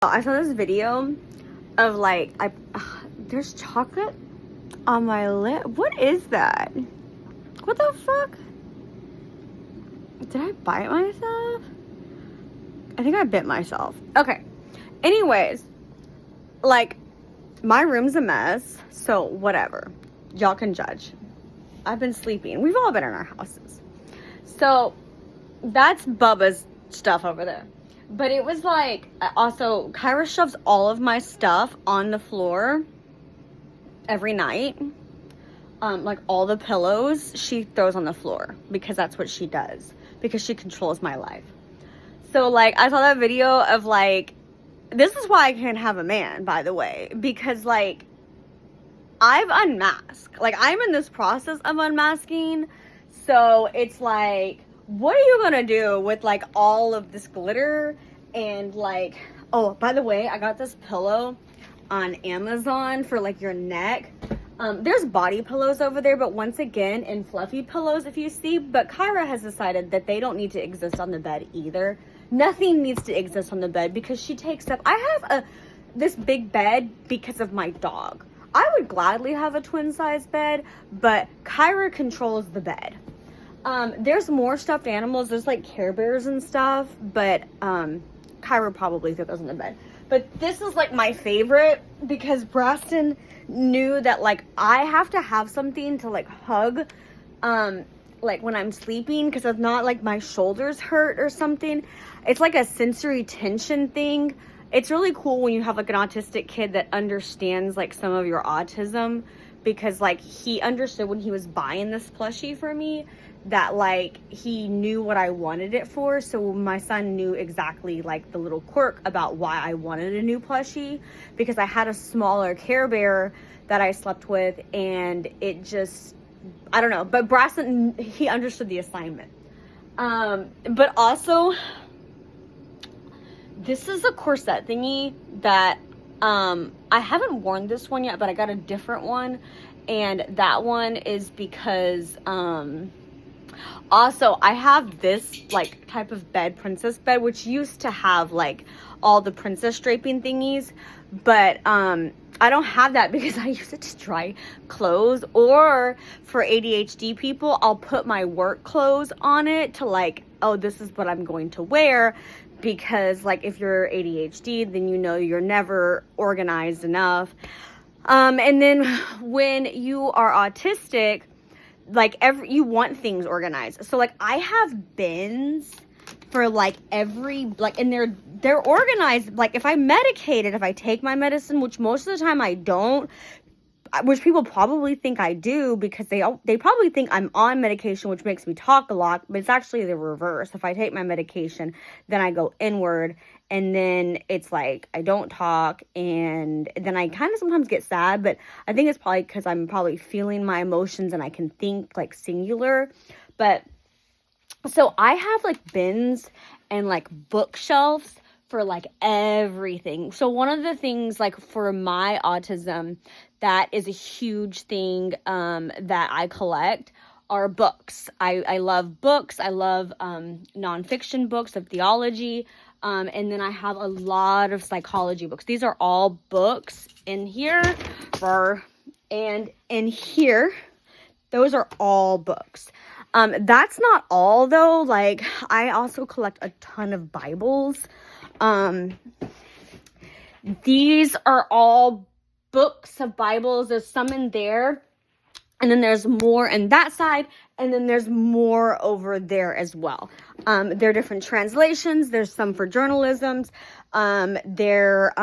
I saw this video of like, there's chocolate on my lip. What is that? What the fuck? Did I bite myself? I think I bit myself. Okay. Anyways, like, my room's a mess, so whatever. Y'all can judge. I've been sleeping. We've all been in our houses. So, that's Bubba's stuff over there. But it was like, also, Kyra shoves all of my stuff on the floor every night. Like all the pillows she throws on the floor because that's what she does. Because she controls my life. So like, I saw that video of like, this is why I can't have a man, by the way. Because like, I've unmasked. Like, I'm in this process of unmasking. So it's like, what are you gonna do with like all of this glitter? And like, oh, by the way, I got this pillow on Amazon for like your neck. There's body pillows over there, but once again, in fluffy pillows, if you see. But Kyra has decided that they don't need to exist on the bed either. Nothing needs to exist on the bed because she takes up. I have this big bed because of my dog. I would gladly have a twin size bed, but Kyra controls the bed. There's more stuffed animals. There's like Care Bears and stuff, but Kyra probably threw those in the bed. But this is like my favorite because Braston knew that like I have to have something to like hug like when I'm sleeping, because if not, like my shoulders hurt or something. It's like a sensory tension thing. It's really cool when you have like an autistic kid that understands like some of your autism, because like he understood when he was buying this plushie for me that like he knew what I wanted it for. So my son knew exactly like the little quirk about why I wanted a new plushie, because I had a smaller Care Bear that I slept with and it just, I don't know. But Braston, he understood the assignment. But also, this is a corset thingy that I haven't worn this one yet, but I got a different one. And that one is because also I have this like type of bed, princess bed, which used to have like all the princess draping thingies, but I don't have that because I use it to dry clothes, or for ADHD people, I'll put my work clothes on it to like, oh, this is what I'm going to wear. Because like if you're ADHD, then you know you're never organized enough. And then when you are autistic, like you want things organized. So like I have bins for like every, like, and they're organized. Like if I'm medicated, if I take my medicine, which most of the time I don't, which people probably think I do because they probably think I'm on medication, which makes me talk a lot, but it's actually the reverse. If I take my medication, then I go inward, and then it's like I don't talk, and then I kind of sometimes get sad, but I think it's probably because I'm probably feeling my emotions and I can think like singular. But so I have like bins and like bookshelves for like everything. So one of the things like for my autism that is a huge thing that I collect are books. I love books. I love nonfiction books of theology. And then I have a lot of psychology books. These are all books in here, and in here, those are all books. That's not all though. Like I also collect a ton of Bibles. These are all books of Bibles. There's some in there, and then there's more in that side, and then there's more over there as well. There are different translations. There's some for journalisms. They're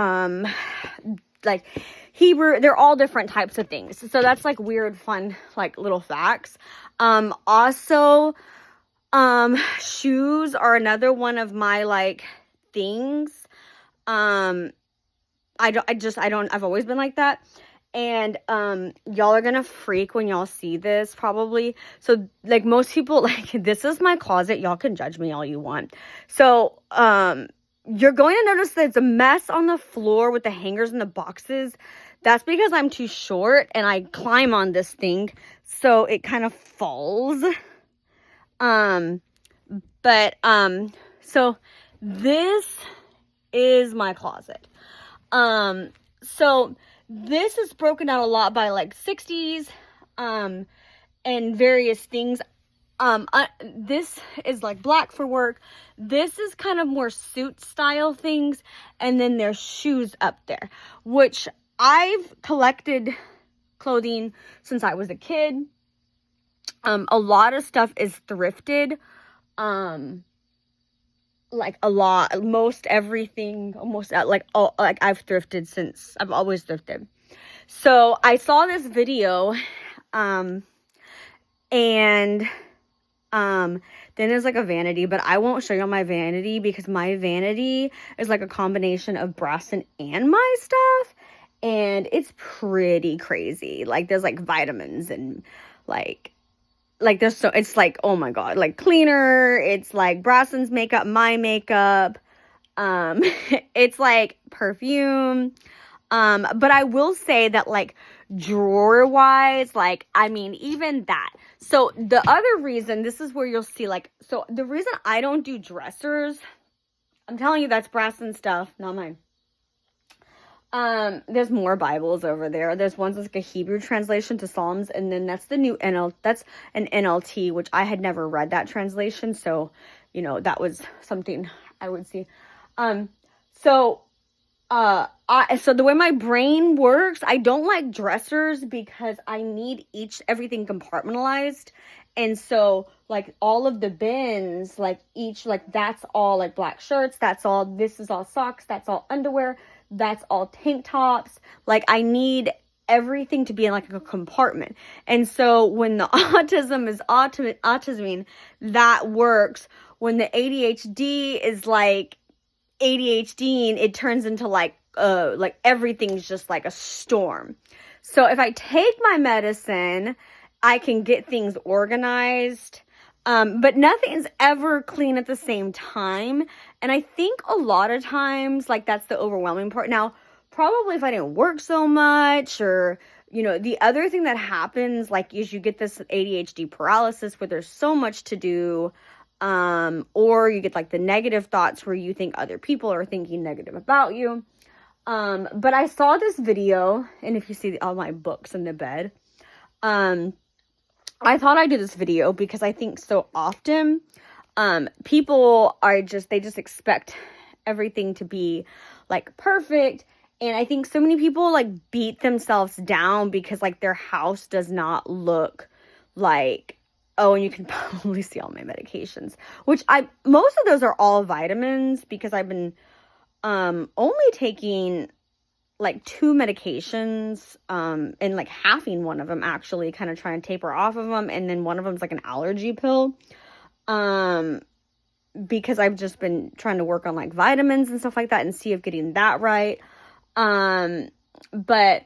like Hebrew. They're all different types of things. So that's like weird, fun, like little facts. Also, shoes are another one of my like things. I've always been like that. And y'all are gonna freak when y'all see this probably. So like most people, like this is my closet. Y'all can judge me all you want. So you're going to notice that it's a mess on the floor with the hangers and the boxes. That's because I'm too short and I climb on this thing, so it kind of falls. So this is my closet. So this is broken out a lot by like 60s, and various things. This is like black for work. This is kind of more suit style things. And then there's shoes up there, which I've collected clothing since I was a kid. A lot of stuff is thrifted. Like a lot, most everything, almost like I've thrifted since I've always thrifted. So I saw this video, and then there's like a vanity, but I won't show you my vanity because my vanity is like a combination of Brasson and my stuff, and it's pretty crazy. Like there's like vitamins and like there's so, it's like, oh my god, like cleaner, it's like Brasson's makeup, my makeup, it's like perfume, but I will say that like drawer wise, like I mean even that. So the other reason, this is where you'll see like, so the reason I don't do dressers, I'm telling you that's Brasson stuff, not mine. There's more Bibles over there. There's ones that's like a Hebrew translation to Psalms, and then that's the new that's an NLT, which I had never read that translation, so you know that was something I would see. So the way my brain works, I don't like dressers because I need everything compartmentalized. And so like all of the bins, like each, like that's all like black shirts, this is all socks, that's all underwear, that's all tank tops. Like I need everything to be in like a compartment. And so when the autism is autisming, that works. When the ADHD is like ADHDing, it turns into like everything's just like a storm. So if I take my medicine, I can get things organized, but nothing's ever clean at the same time. And I think a lot of times, like that's the overwhelming part. Now, probably if I didn't work so much, or you know, the other thing that happens like is you get this ADHD paralysis where there's so much to do. Or you get like the negative thoughts where you think other people are thinking negative about you. But I saw this video, and if you see all my books in the bed, I thought I'd do this video because I think so often, people they just expect everything to be like perfect. And I think so many people like beat themselves down because like their house does not look like, oh, and you can probably see all my medications, which most of those are all vitamins because I've been only taking like 2 medications, and like halving one of them, actually kind of trying to taper off of them. And then one of them's like an allergy pill, because I've just been trying to work on like vitamins and stuff like that and see if getting that right. But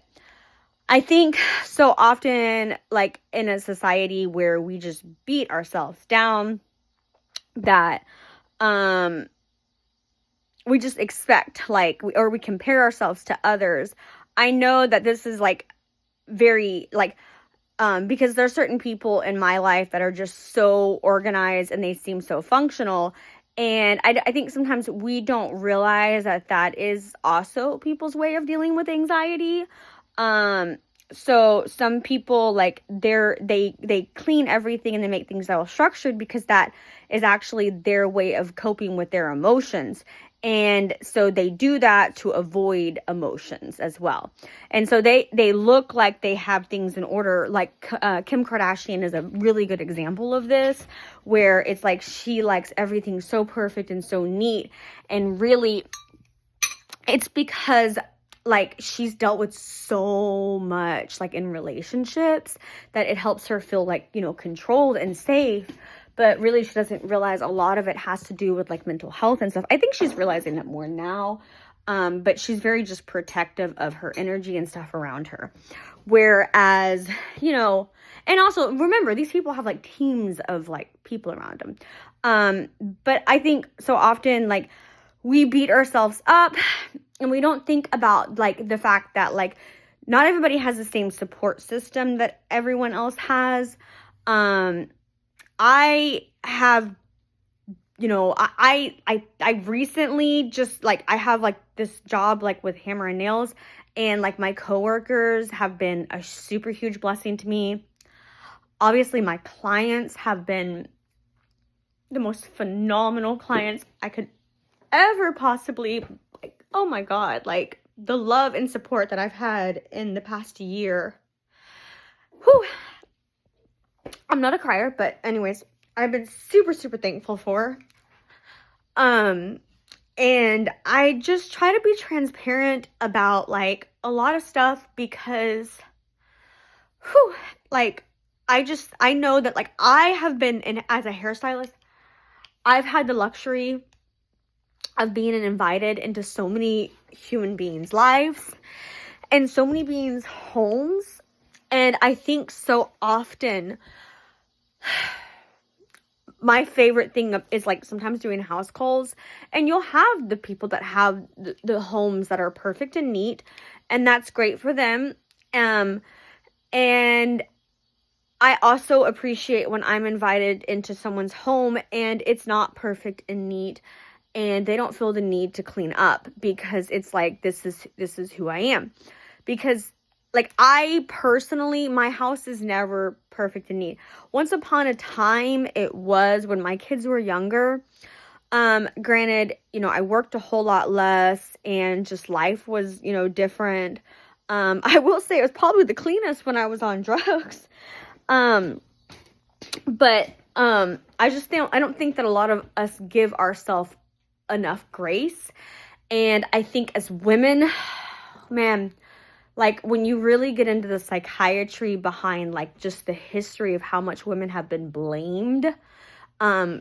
I think so often, like in a society where we just beat ourselves down, that we just expect we compare ourselves to others. I know that this is like very like, because there's certain people in my life that are just so organized and they seem so functional. And I think sometimes we don't realize that is also people's way of dealing with anxiety. So some people like they clean everything and they make things all structured because that is actually their way of coping with their emotions. And so they do that to avoid emotions as well. And so they look like they have things in order. Like Kim Kardashian is a really good example of this, where it's like she likes everything so perfect and so neat. And really, it's because like she's dealt with so much like in relationships that it helps her feel like, you know, controlled and safe. But really, she doesn't realize a lot of it has to do with like mental health and stuff. I think she's realizing it more now. But she's very just protective of her energy and stuff around her. Whereas, you know, and also remember, these people have like teams of like people around them. But I think so often like we beat ourselves up and we don't think about like the fact that like not everybody has the same support system that everyone else has. I have you know, I recently just, like, I have, like, this job, like, with hammer and nails, and, like, my coworkers have been a super huge blessing to me. Obviously, my clients have been the most phenomenal clients I could ever possibly, like, oh my God, like, the love and support that I've had in the past year. Whew. I'm not a crier, but anyways, I've been super, super thankful for. And I just try to be transparent about, like, a lot of stuff because, whew, like, I know that, like, I have been as a hairstylist, I've had the luxury of being invited into so many human beings' lives and so many beings' homes. And I think so often my favorite thing is, like, sometimes doing house calls, and you'll have the people that have the homes that are perfect and neat, and that's great for them. And I also appreciate when I'm invited into someone's home and it's not perfect and neat, and they don't feel the need to clean up, because it's like, this is who I am. Because, like, I personally, my house is never perfect and neat. Once upon a time, it was when my kids were younger. Granted, you know, I worked a whole lot less and just life was, you know, different. I will say it was probably the cleanest when I was on drugs. But I don't think that a lot of us give ourselves enough grace. And I think as women, man, like, when you really get into the psychiatry behind, like, just the history of how much women have been blamed,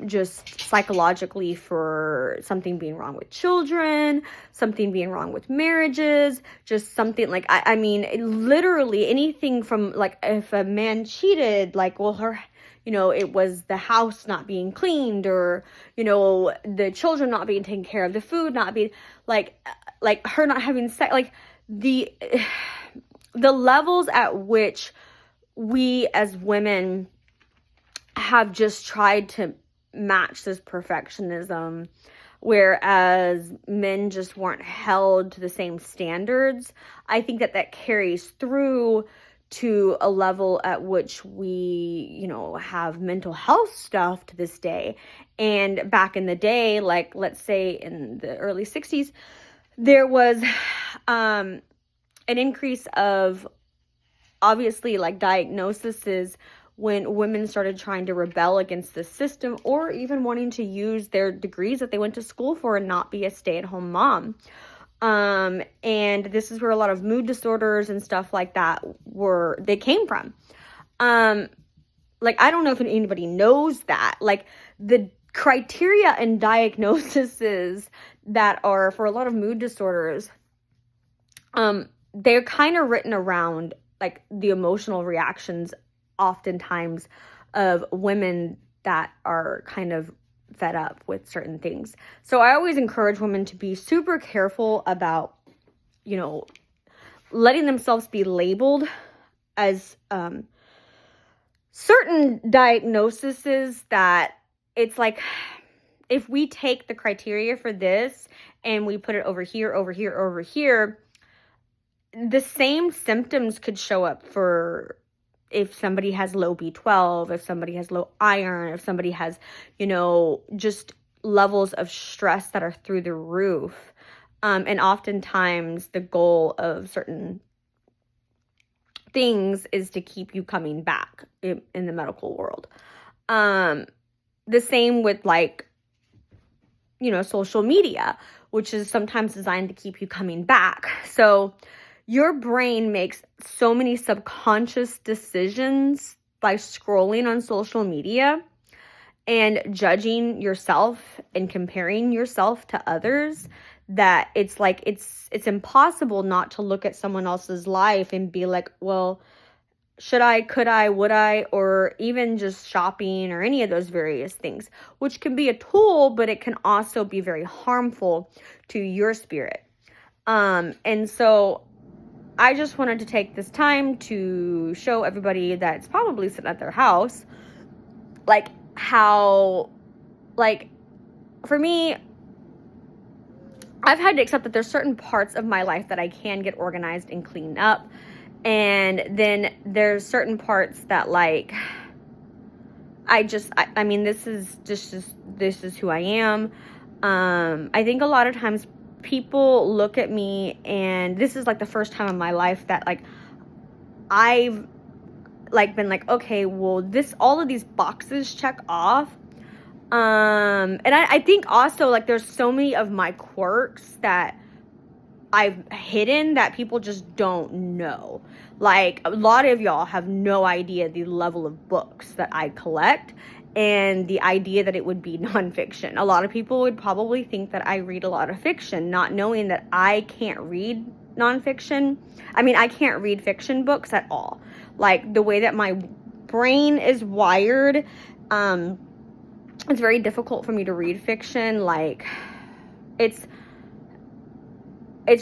just psychologically, for something being wrong with children, something being wrong with marriages, just something, like, I mean, literally anything from, like, if a man cheated, like, well, you know, it was the house not being cleaned, or, you know, the children not being taken care of, the food not being, like her not having sex, like, the levels at which we as women have just tried to match this perfectionism, whereas men just weren't held to the same standards. I think that carries through to a level at which we, you know, have mental health stuff to this day. And back in the day, like, let's say in the early 60s, there was an increase of, obviously, like, diagnoses when women started trying to rebel against the system, or even wanting to use their degrees that they went to school for and not be a stay-at-home mom. And this is where a lot of mood disorders and stuff like that they came from. Like, I don't know if anybody knows that, like, the criteria and diagnoses that are for a lot of mood disorders, they're kind of written around, like, the emotional reactions oftentimes of women that are kind of fed up with certain things. So I always encourage women to be super careful about, you know, letting themselves be labeled as certain diagnoses that it's like, if we take the criteria for this and we put it over here, over here, over here, the same symptoms could show up for if somebody has low B12, if somebody has low iron, if somebody has, you know, just levels of stress that are through the roof. And oftentimes the goal of certain things is to keep you coming back in the medical world. The same with, like, you know, social media, which is sometimes designed to keep you coming back. So your brain makes so many subconscious decisions by scrolling on social media and judging yourself and comparing yourself to others, that it's like, it's impossible not to look at someone else's life and be like, well, should I, could I, would I, or even just shopping or any of those various things, which can be a tool, but it can also be very harmful to your spirit. And so I just wanted to take this time to show everybody that's probably sitting at their house, like, how, like, for me, I've had to accept that there's certain parts of my life that I can get organized and clean up. And then there's certain parts that, like, I mean, this is who I am. I think a lot of times people look at me, and this is like the first time in my life that, like, I've like been like, okay, well, all of these boxes check off. And I think also, like, there's so many of my quirks that I've hidden that people just don't know. Like, a lot of y'all have no idea the level of books that I collect, and the idea that it would be nonfiction. A lot of people would probably think that I read a lot of fiction, not knowing that I can't read nonfiction. I mean, I can't read fiction books at all. Like, the way that my brain is wired, it's very difficult for me to read fiction. Like, it's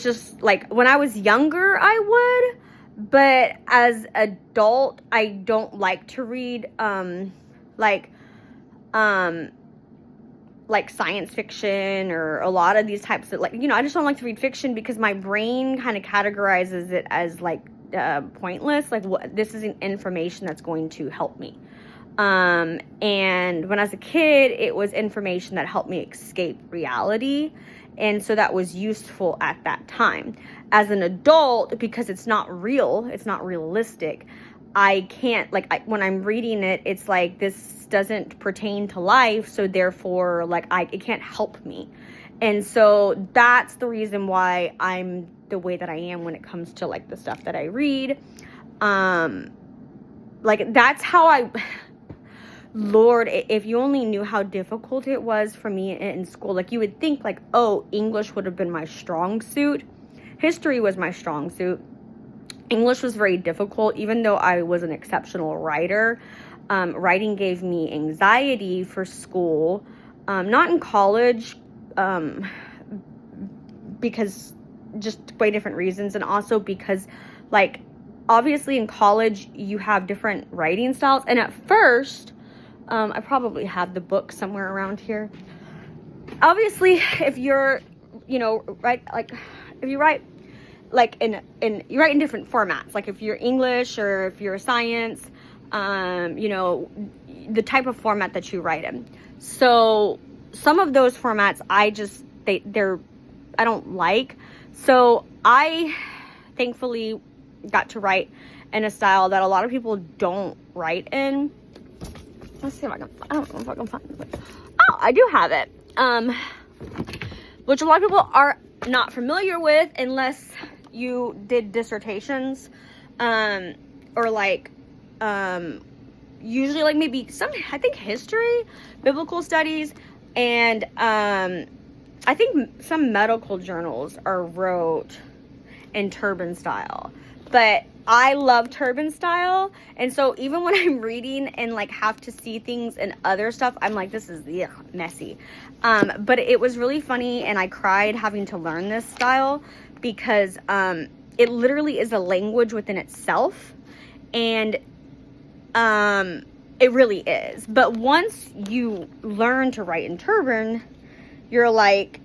just, like, when I was younger, I would, but as adult, I don't like to read, like science fiction or a lot of these types of, like, you know, I just don't like to read fiction because my brain kind of categorizes it as, like, pointless. Like, this isn't information that's going to help me. And when I was a kid, it was information that helped me escape reality. And so that was useful at that time. As an adult, because it's not real, it's not realistic, I can't, like, when I'm reading it, it's like, this doesn't pertain to life, so therefore, like, it can't help me. And so that's the reason why I'm the way that I am when it comes to, like, the stuff that I read. Like, that's how Lord, if you only knew how difficult it was for me in school. Like, you would think, like, oh, English would have been my strong suit. History was my strong suit. English was very difficult, even though I was an exceptional writer. Writing gave me anxiety for school. Not in college, because just way different reasons. And also because, like, obviously in college, you have different writing styles. And at first, I probably have the book somewhere around here. Obviously, if you're, you know, if you write, like, you write in different formats. Like, if you're English or if you're science, you know, the type of format that you write in. So some of those formats, I don't like. So I thankfully got to write in a style that a lot of people don't write in. Let's see if I don't know if I can find it. Oh, I do have it. Which a lot of people are not familiar with unless you did dissertations, or like, usually, like, maybe I think history, biblical studies, and, I think some medical journals are wrote in turban style. But I love turban style, and so even when I'm reading and, like, have to see things and other stuff, I'm like, this is messy. But it was really funny, and I cried having to learn this style because it literally is a language within itself, and it really is. But once you learn to write in turban, you're like,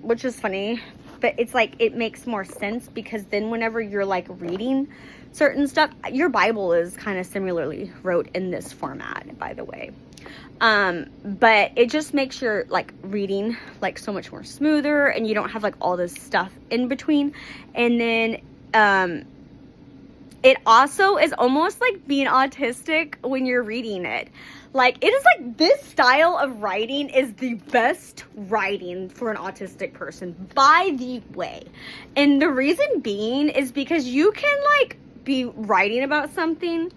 which is funny. But it's like, it makes more sense because then whenever you're, like, reading certain stuff, your Bible is kind of similarly wrote in this format, by the way. But it just makes your, like, reading, like, so much more smoother, and you don't have, like, all this stuff in between. And then, it also is almost like being autistic when you're reading it. Like, it is like, this style of writing is the best writing for an autistic person, by the way. And the reason being is because you can, like, be writing about something,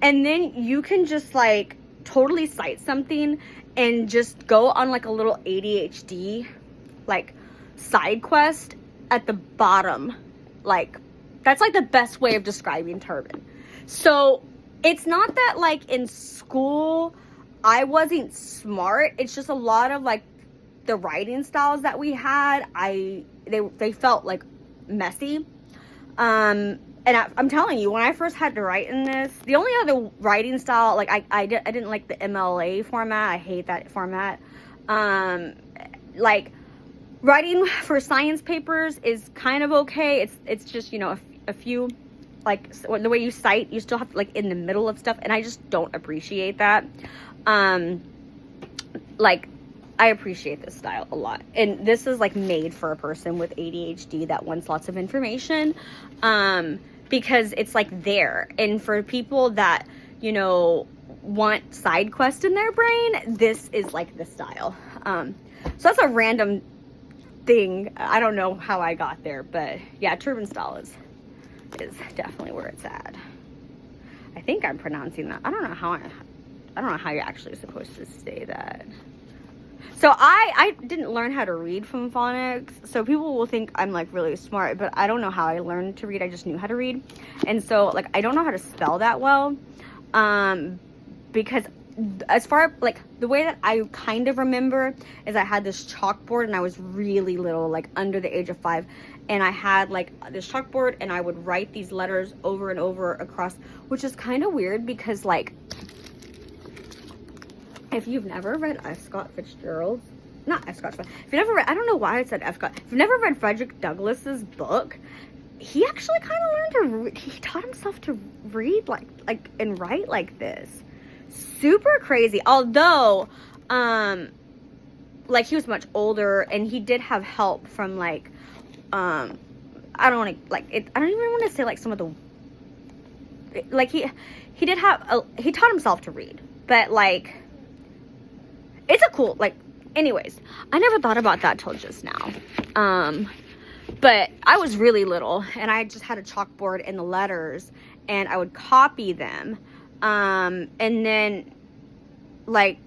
and then you can just, like, totally cite something and just go on, like, a little ADHD, like, side quest at the bottom. Like, that's, like, the best way of describing turban. So it's not that, like, in school I wasn't smart. It's just a lot of, like, the writing styles that we had, they felt, like, messy. And I'm telling you, when I first had to write in this, the only other writing style, like, I didn't like the MLA format. I hate that format. Like, writing for science papers is kind of okay. It's just, you know, a few, like, the way you cite, you still have to, like, in the middle of stuff, and I just don't appreciate that. Like, I appreciate this style a lot. And this is, like, made for a person with ADHD that wants lots of information, because it's, like, there. And for people that, you know, want side quest in their brain, this is, like, the style. So that's a random thing. I don't know how I got there, but yeah, turban style is definitely where it's at. I think I'm pronouncing that. I don't know how you're actually supposed to say that. So I didn't learn how to read from phonics, so people will think I'm, like, really smart, but I don't know how I learned to read. I just knew how to read. And so, like, I don't know how to spell that well, because as far, like, the way that I kind of remember is I had this chalkboard, and I was really little, like, under the age of 5, and I had, like, this chalkboard, and I would write these letters over and over across, which is kind of weird because, like, if you've never read F. Scott Fitzgerald, not F. Scott, if you've never read, I don't know why I said F. Scott, if you've never read Frederick Douglass's book, he actually kind of learned to read, he taught himself to read, like, and write like this. Super crazy. Although, like, he was much older, and he did have help from, like, I don't want to, like, I don't even want to say, like, some of the, like, he did have, he taught himself to read, but, like, it's a cool, like, anyways, I never thought about that till just now. But I was really little, and I just had a chalkboard and the letters, and I would copy them. And then, like,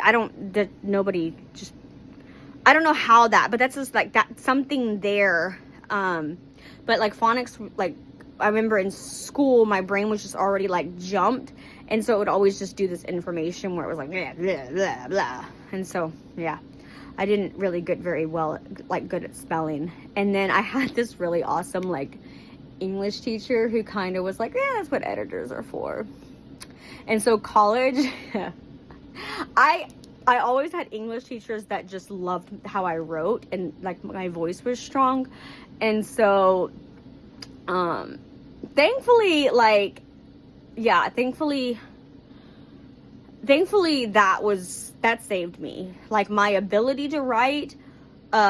I don't know how that, but that's just, like, that something there. But, like, phonics, like, I remember in school, my brain was just already, like, jumped, and so it would always just do this information where it was like, blah, blah, blah, blah. And so, yeah, I didn't really get very well, like, good at spelling. And then I had this really awesome, like, English teacher who kind of was like, yeah, that's what editors are for. And so college, I always had English teachers that just loved how I wrote, and, like, my voice was strong. And so, thankfully, like, yeah, thankfully that saved me. Like, my ability to write,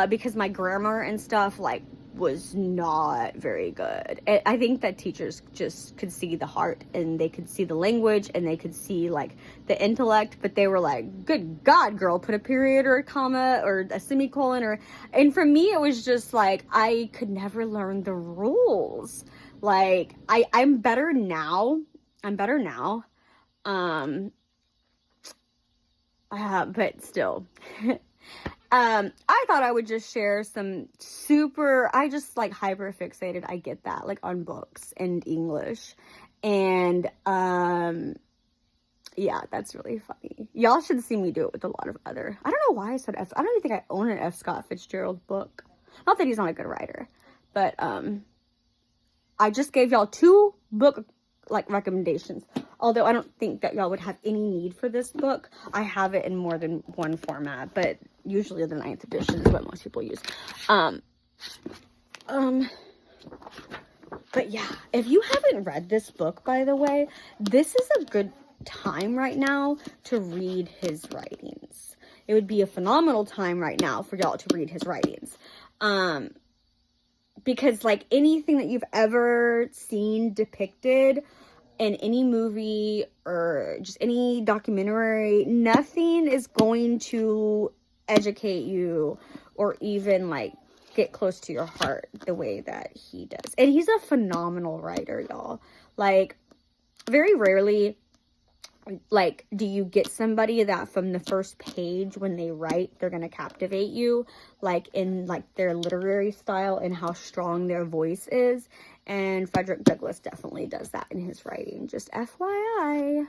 because my grammar and stuff, like, was not very good. I think that teachers just could see the heart, and they could see the language, and they could see, like, the intellect, but they were like, good God, girl, put a period or a comma or a semicolon, and for me, it was just like, I could never learn the rules. Like, I'm better now. But still, I thought I would just share some I just, like, hyper fixated, I get that, like, on books and English, and, yeah, that's really funny. Y'all should see me do it with a lot of other, I don't know why I said I don't even think I own an F. Scott Fitzgerald book, not that he's not a good writer, but, I just gave y'all 2 book, like, recommendations. Although I don't think that y'all would have any need for this book. I have it in more than one format, but usually the 9th edition is what most people use. But yeah, if you haven't read this book, by the way, this is a good time right now to read his writings. It would be a phenomenal time right now for y'all to read his writings. Because, like, anything that you've ever seen depicted in any movie or just any documentary, nothing is going to educate you or even, like, get close to your heart the way that he does. And he's a phenomenal writer, y'all. Like, very rarely, like, do you get somebody that from the first page when they write, they're going to captivate you, like, in, like, their literary style and how strong their voice is. And Frederick Douglass definitely does that in his writing. Just FYI.